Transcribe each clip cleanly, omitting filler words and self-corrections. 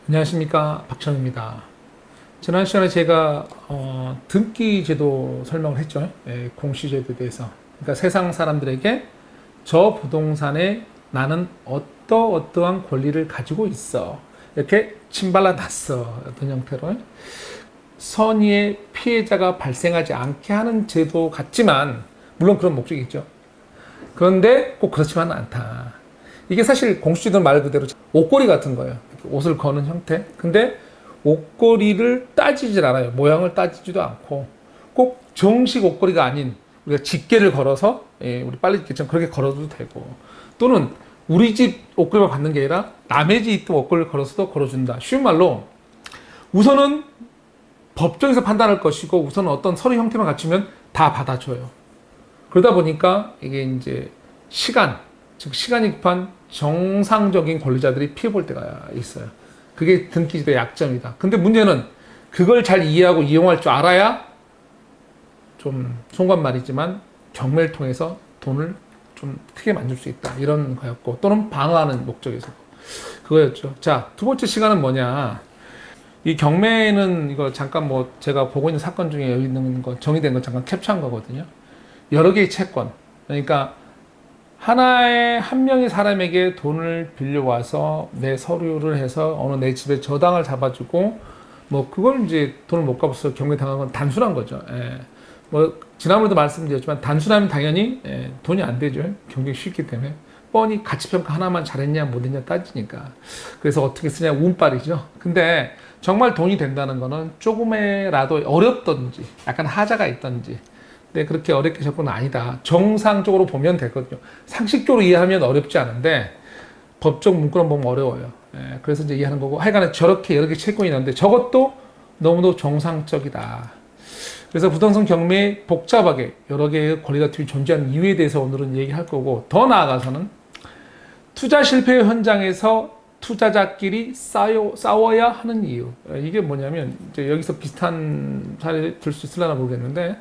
안녕하십니까, 박찬호입니다. 지난 시간에 제가 등기제도 설명을 했죠. 공시제도에 대해서. 그러니까 세상 사람들에게 저 부동산에 나는 어떠한 권리를 가지고 있어, 이렇게 침발라 놨어, 어떤 형태로 선의의 피해자가 발생하지 않게 하는 제도 같지만, 물론 그런 목적이 있죠. 그런데 꼭 그렇지만은 않다. 이게 사실 공시제도는 말 그대로 옷걸이 같은 거예요. 옷을 거는 형태. 근데 옷걸이를 따지질 않아요. 모양을 따지지도 않고 꼭 정식 옷걸이가 아닌 우리가 집게를 걸어서, 우리 빨래집게처럼 그렇게 걸어도 되고, 또는 우리 집 옷걸이만 받는 게 아니라 남의 집 있던 옷걸이를 걸어서도 걸어준다. 쉬운 말로 우선은 법정에서 판단할 것이고, 우선은 어떤 서류 형태만 갖추면 다 받아줘요. 그러다 보니까 이게 이제 즉 시간이 급한 정상적인 권리자들이 피해볼 때가 있어요. 그게 등기제도의 약점이다. 근데 문제는 그걸 잘 이해하고 이용할 줄 알아야, 좀 송구한 말이지만, 경매를 통해서 돈을 좀 크게 만들 수 있다, 이런 거였고, 또는 방어하는 목적에서 그거였죠. 자, 두 번째 시간은 뭐냐. 이 경매는 이거 잠깐 제가 보고 있는 사건 중에 여기 있는 거 정의된 거 잠깐 캡처한 거거든요. 여러 개의 채권, 그러니까 한 명의 사람에게 돈을 빌려와서 내 서류를 해서 어느 내 집에 저당을 잡아주고, 그걸 이제 돈을 못 갚아서 경매당한 건 단순한 거죠. 지난번에도 말씀드렸지만, 단순하면 당연히 돈이 안 되죠. 경쟁이 쉽기 때문에. 뻔히 가치평가 하나만 잘했냐 못했냐 따지니까. 그래서 어떻게 쓰냐 운빨이죠. 근데 정말 돈이 된다는 거는 조금이라도 어렵던지 약간 하자가 있던지, 네, 그렇게 어렵게 접근은 아니다, 정상적으로 보면 되거든요. 상식적으로 이해하면 어렵지 않은데 법적 문구만 보면 어려워요. 그래서 이제 이해하는 거고, 하여간에 저렇게 여러 개 채권이 있는데 저것도 너무도 정상적이다. 그래서 부동산 경매에 복잡하게 여러 개의 권리다툼이 존재하는 이유에 대해서 오늘은 얘기할 거고, 더 나아가서는 투자 실패 현장에서 투자자끼리 싸워야 하는 이유. 이게 뭐냐면, 이제 여기서 비슷한 사례 들 수 있으려나 모르겠는데,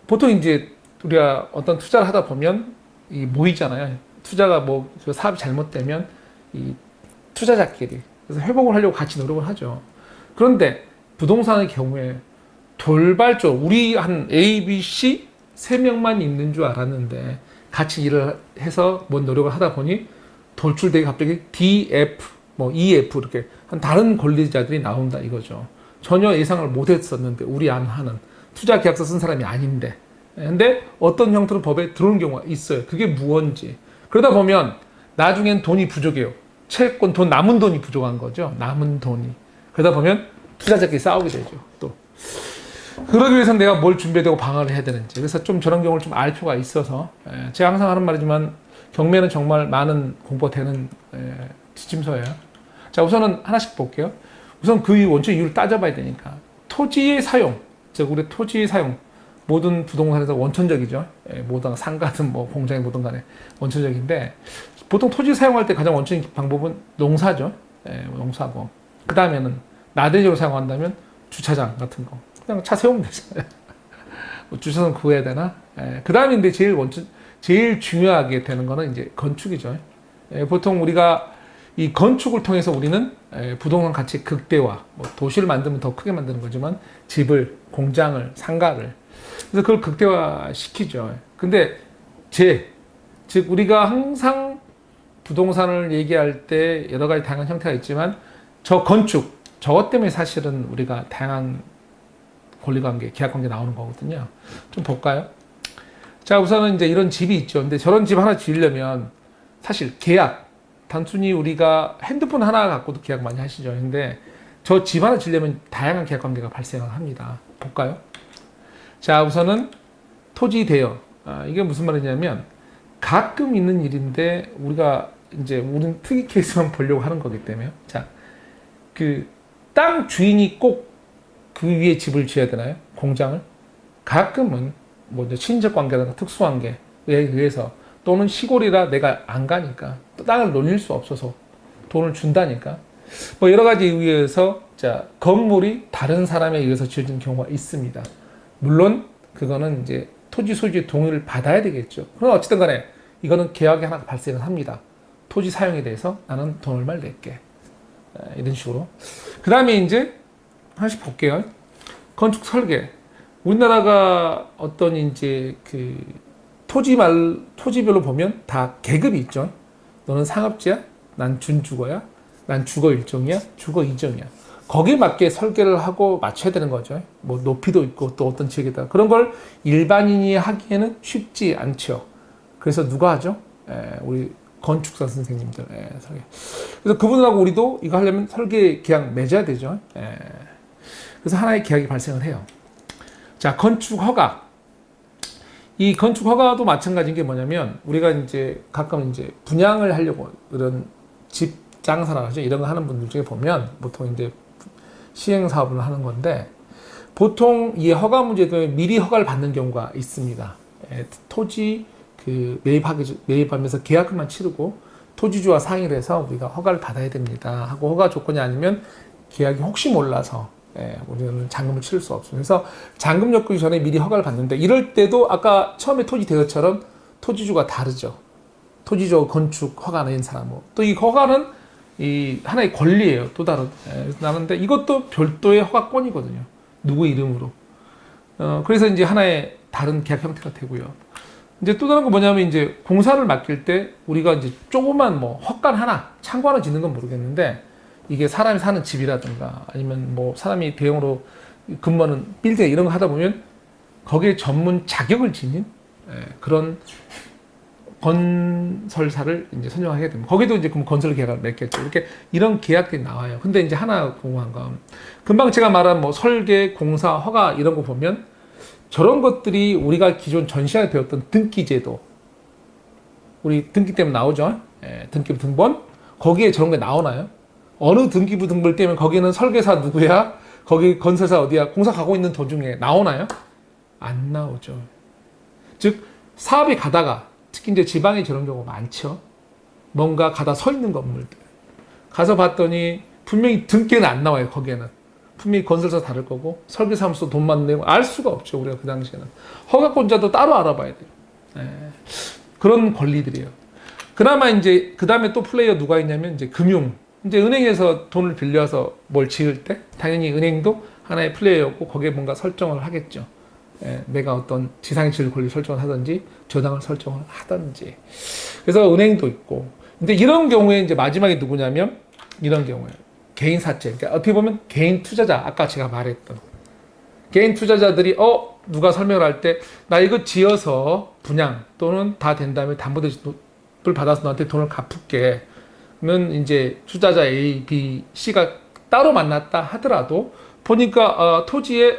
보통 이제 우리가 어떤 투자를 하다 보면 모이잖아요. 투자가 그 사업이 잘못되면 이 투자자끼리 그래서 회복을 하려고 같이 노력을 하죠. 그런데 부동산의 경우에 돌발적, 우리 한 A, B, C 세 명만 있는 줄 알았는데 같이 일을 해서 노력을 하다 보니 돌출되게 갑자기 D, F, E, F 이렇게 한 다른 권리자들이 나온다 이거죠. 전혀 예상을 못했었는데, 우리 안 하는 투자 계약서 쓴 사람이 아닌데. 근데 어떤 형태로 법에 들어오는 경우가 있어요. 그게 무언지. 그러다 보면 나중엔 돈이 부족해요. 채권 돈, 남은 돈이 부족한 거죠. 남은 돈이. 그러다 보면 투자자끼리 싸우게 되죠. 또 그러기 위해서는 내가 뭘 준비되고 방어를 해야 되는지. 그래서 좀 저런 경우를 좀 알 필요가 있어서, 제가 항상 하는 말이지만 경매는 정말 많은 공부가 되는 지침서예요. 자, 우선은 하나씩 볼게요. 우선 그 원천 이유를 따져봐야 되니까. 토지의 사용, 즉 우리 토지의 사용, 모든 부동산에서 원천적이죠. 모든 상가든 공장이 뭐든 간에 원천적인데, 보통 토지 사용할 때 가장 원천적인 방법은 농사죠. 농사고, 그 다음에는 나대지로 사용한다면 주차장 같은 거, 그냥 차 세우면 되잖아요. 주차장 구해야 되나? 그 다음에 근데 제일 중요하게 되는 거는 이제 건축이죠. 보통 우리가 이 건축을 통해서 우리는 부동산 가치 극대화, 도시를 만들면 더 크게 만드는 거지만 집을, 공장을, 상가를, 그래서 그걸 극대화 시키죠. 근데 즉 우리가 항상 부동산을 얘기할 때 여러 가지 다양한 형태가 있지만, 저것 때문에 사실은 우리가 다양한 권리관계, 계약관계 나오는 거거든요. 좀 볼까요? 자, 우선은 이제 이런 집이 있죠. 근데 저런 집 하나 지으려면 사실 단순히 우리가 핸드폰 하나 갖고도 계약 많이 하시죠. 근데 저 집 하나 지으려면 다양한 계약관계가 발생을 합니다. 볼까요? 자, 우선은 토지 대여. 이게 무슨 말이냐면, 가끔 있는 일인데 우리는 특이 케이스만 보려고 하는 거기 때문에. 자, 땅 주인이 꼭 그 위에 집을 지어야 되나요? 공장을? 가끔은 이제 친인척 관계라든가 특수관계에 의해서, 또는 시골이라 내가 안 가니까 땅을 놀릴 수 없어서 돈을 준다니까, 여러 가지에 의해서 건물이 다른 사람에 의해서 지어진 경우가 있습니다. 물론 그거는 이제 토지 소유주의 동의를 받아야 되겠죠. 그럼 어쨌든 간에 이거는 계약이 하나 발생을 합니다. 토지 사용에 대해서 나는 돈 얼마를 낼게. 이런 식으로. 그 다음에 이제 하나씩 볼게요. 건축 설계. 우리나라가 어떤 이제 그 토지별로 보면 다 계급이 있죠. 너는 상업지야? 난 준주거야? 난 주거 1종이야? 주거 2종이야. 거기에 맞게 설계를 하고 맞춰야 되는 거죠. 뭐 높이도 있고 또 어떤 지역이다. 그런 걸 일반인이 하기에는 쉽지 않죠. 그래서 누가 하죠? 우리 건축사 선생님들. 설계. 그래서 그분하고 우리도 이거 하려면 설계 계약 맺어야 되죠. 그래서 하나의 계약이 발생을 해요. 자, 건축 허가. 이 건축 허가도 마찬가지인 게 뭐냐면 우리가 이제 가끔 이제 분양을 하려고 이런 집 장사나 하죠. 이런 거 하는 분들 중에 보면 보통 이제 시행 사업을 하는 건데 보통 이 허가 문제 때문에 미리 허가를 받는 경우가 있습니다. 토지 그 매입하면서 계약금만 치르고 토지주와 상의를 해서 우리가 허가를 받아야 됩니다 하고 허가 조건이 아니면 계약이 혹시 몰라서 우리는 잔금을 치를 수 없어요. 그래서 잔금 엮기 전에 미리 허가를 받는데 이럴 때도 아까 처음에 토지 대여처럼 토지주가 다르죠. 토지주 건축 허가 낸 사람 또 이 허가는 이 하나의 권리예요. 또 다른데 이것도 별도의 허가권이거든요. 누구 이름으로. 그래서 이제 하나의 다른 계약 형태가 되고요. 이제 또 다른 거 뭐냐면 이제 공사를 맡길 때 우리가 이제 조그만 뭐 헛간 하나, 창고 하나 짓는 건 모르겠는데 이게 사람이 사는 집이라든가 아니면 뭐 사람이 대형으로 근무하는 빌딩 이런 거 하다 보면 거기에 전문 자격을 지닌 그런 건설사를 이제 선정하게 됩니다. 거기도 이제 그럼 건설 계약을 맺겠죠. 이렇게 이런 계약들이 나와요. 근데 이제 하나 궁금한 건 금방 제가 말한 뭐 설계, 공사, 허가 이런 거 보면 저런 것들이 우리가 기존 전 시간에 배웠던 등기제도 우리 등기 때문에 나오죠. 등기부 등본 거기에 저런 게 나오나요? 어느 등기부 등본을 떼면 거기는 설계사 누구야? 거기 건설사 어디야? 공사 가고 있는 도중에 나오나요? 안 나오죠. 즉 사업이 가다가 특히 이제 지방에 저런 경우가 많죠. 뭔가 가다 서 있는 건물들. 가서 봤더니 분명히 등기는 안 나와요. 거기에는. 분명히 건설사 다를 거고 설계사무소 돈 받는 내용 알 수가 없죠. 우리가 그 당시에는. 허가권자도 따로 알아봐야 돼요. 그런 권리들이에요. 그나마 이제 그 다음에 또 플레이어 누가 있냐면 이제 금융. 이제 은행에서 돈을 빌려서 뭘 지을 때 당연히 은행도 하나의 플레이어고 거기에 뭔가 설정을 하겠죠. 내가 어떤 지상의 질 권리 설정을 하든지 저당을 설정을 하든지. 그래서 은행도 있고. 근데 이런 경우에 이제 마지막에 누구냐면 이런 경우에 개인 사채. 그러니까 어떻게 보면 개인 투자자. 아까 제가 말했던 개인 투자자들이 누가 설명을 할 때 나 이거 지어서 분양 또는 다 된 다음에 담보대출을 받아서 너한테 돈을 갚을게. 그러면 이제 투자자 A, B, C가 따로 만났다 하더라도 보니까 토지에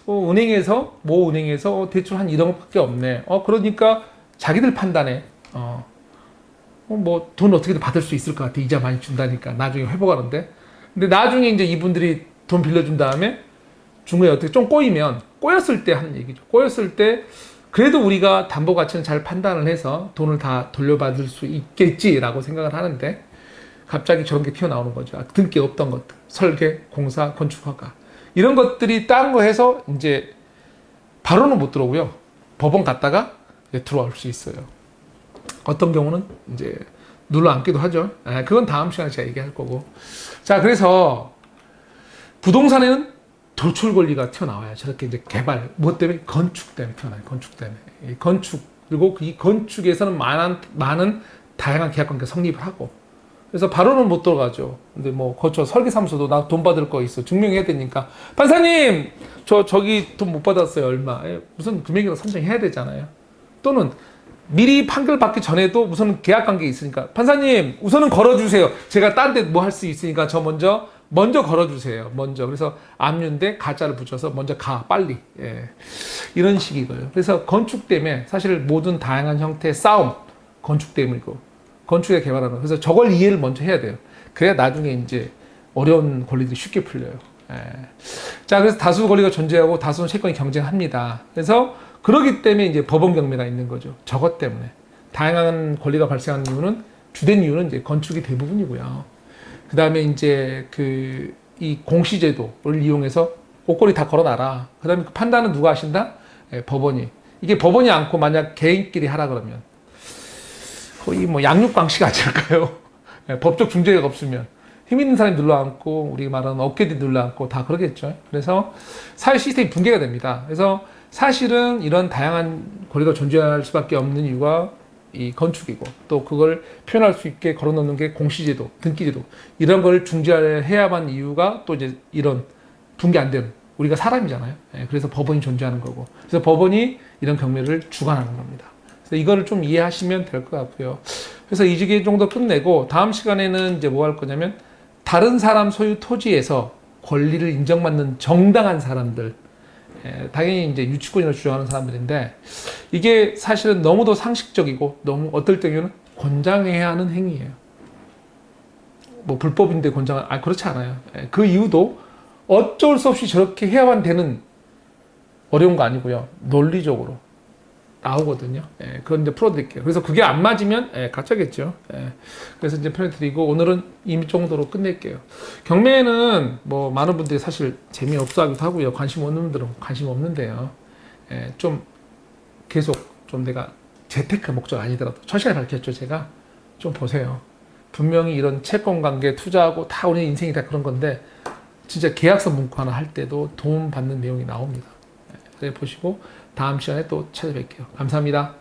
은행에서 모 은행에서 대출 한 1억밖에 없네. 그러니까 자기들 판단에 뭐 돈 어떻게든 받을 수 있을 것 같아. 이자 많이 준다니까 나중에 회복하는데. 근데 나중에 이제 이분들이 돈 빌려준 다음에 중간에 어떻게 좀 꼬였을 때 하는 얘기죠. 꼬였을 때 그래도 우리가 담보 가치는 잘 판단을 해서 돈을 다 돌려받을 수 있겠지라고 생각을 하는데 갑자기 저런 게 튀어나오는 거죠. 등기 없던 것들. 설계, 공사, 건축 허가. 이런 것들이 딴 거 해서 이제 바로는 못 들어오고요. 법원 갔다가 들어올 수 있어요. 어떤 경우는 이제 눌러 앉기도 하죠. 그건 다음 시간에 제가 얘기할 거고. 자, 그래서 부동산에는 도출 권리가 튀어나와요. 저렇게 이제 개발, 뭐 때문에? 건축 때문에 튀어나와요. 건축 때문에. 이 건축, 그리고 이 건축에서는 많은 다양한 계약관계가 성립을 하고. 그래서 바로는 못 들어가죠. 근데 뭐, 거쳐 설계사무소도 나 돈 받을 거 있어. 증명해야 되니까. 판사님! 저기 돈 못 받았어요. 얼마. 무슨 금액이라도 선정해야 되잖아요. 또는 미리 판결 받기 전에도 우선 계약관계 있으니까. 판사님, 우선은 걸어주세요. 제가 딴 데 뭐 할 수 있으니까 저 먼저 걸어주세요. 먼저. 그래서 압류인데 가짜를 붙여서 먼저 가. 빨리. 이런 식이고요. 그래서 건축 때문에 사실 모든 다양한 형태의 싸움. 건축 때문이고. 건축에 개발하는. 그래서 저걸 이해를 먼저 해야 돼요. 그래야 나중에 이제 어려운 권리들이 쉽게 풀려요. 자, 그래서 다수 권리가 존재하고 다수는 채권이 경쟁합니다. 그래서 그러기 때문에 이제 법원 경매가 있는 거죠. 저것 때문에. 다양한 권리가 발생하는 이유는, 주된 이유는 이제 건축이 대부분이고요. 그 다음에 이제 이 공시제도를 이용해서 옷걸이 다 걸어놔라. 그 다음에 그 판단은 누가 하신다? 법원이. 이게 법원이 않고 만약 개인끼리 하라 그러면 거의 뭐 양육강식 아닐까요? 법적 중재가 없으면 힘 있는 사람이 눌러앉고 우리가 말하는 어깨들이 눌러앉고 다 그러겠죠. 그래서 사회 시스템이 붕괴가 됩니다. 그래서 사실은 이런 다양한 권리가 존재할 수밖에 없는 이유가 이 건축이고 또 그걸 표현할 수 있게 걸어놓는 게 공시제도, 등기제도 이런 걸 중재해야만 이유가 또 이제 이런 붕괴 안 되는 우리가 사람이잖아요. 그래서 법원이 존재하는 거고 그래서 법원이 이런 경매를 주관하는 겁니다. 그래서 이거를 좀 이해하시면 될 것 같고요. 그래서 이 주기 정도 끝내고 다음 시간에는 이제 뭐 할 거냐면 다른 사람 소유 토지에서 권리를 인정받는 정당한 사람들 당연히 이제 유치권이라고 주장하는 사람들인데 이게 사실은 너무도 상식적이고 너무 어떨 때는 권장해야 하는 행위예요. 뭐 불법인데 권장 그렇지 않아요. 그 이유도 어쩔 수 없이 저렇게 해야만 되는 어려운 거 아니고요. 논리적으로 나오거든요. 그건 이제 풀어드릴게요. 그래서 그게 안 맞으면 가짜겠죠. 그래서 이제 풀어드리고 오늘은 이 정도로 끝낼게요. 경매는 뭐 많은 분들이 사실 재미없어 하기도 하고요. 관심 없는 분들은 관심 없는데요. 좀 계속 좀 내가 재테크 목적 아니더라도 처시간에 밝혔죠. 제가 좀 보세요. 분명히 이런 채권 관계 투자하고 다 우리 인생이 다 그런 건데 진짜 계약서 문구 하나 할 때도 도움 받는 내용이 나옵니다. 그래 보시고 다음 시간에 또 찾아뵐게요. 감사합니다.